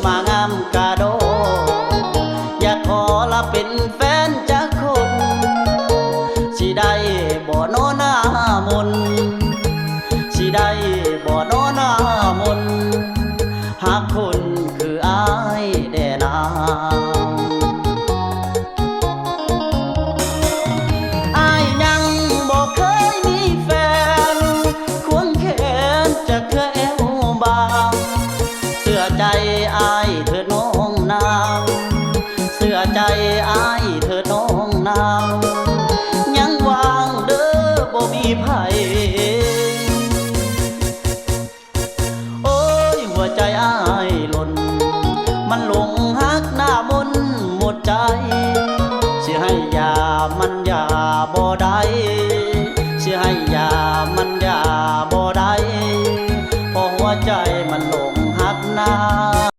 มางามกาโดอยากขอลาเป็นแฟนจากคนสิได้บ่โนหน้ามนสิได้บ่โนหน้ามนหากคนคืออายแด่นาอายยังบ่เคยมีแฟนควงแขนจะเคยแอวบางเสื้อใจอายเถิดน้องนางเสื้อใจอายเถิดน้องนางยังวางเด้อบ่มีไผ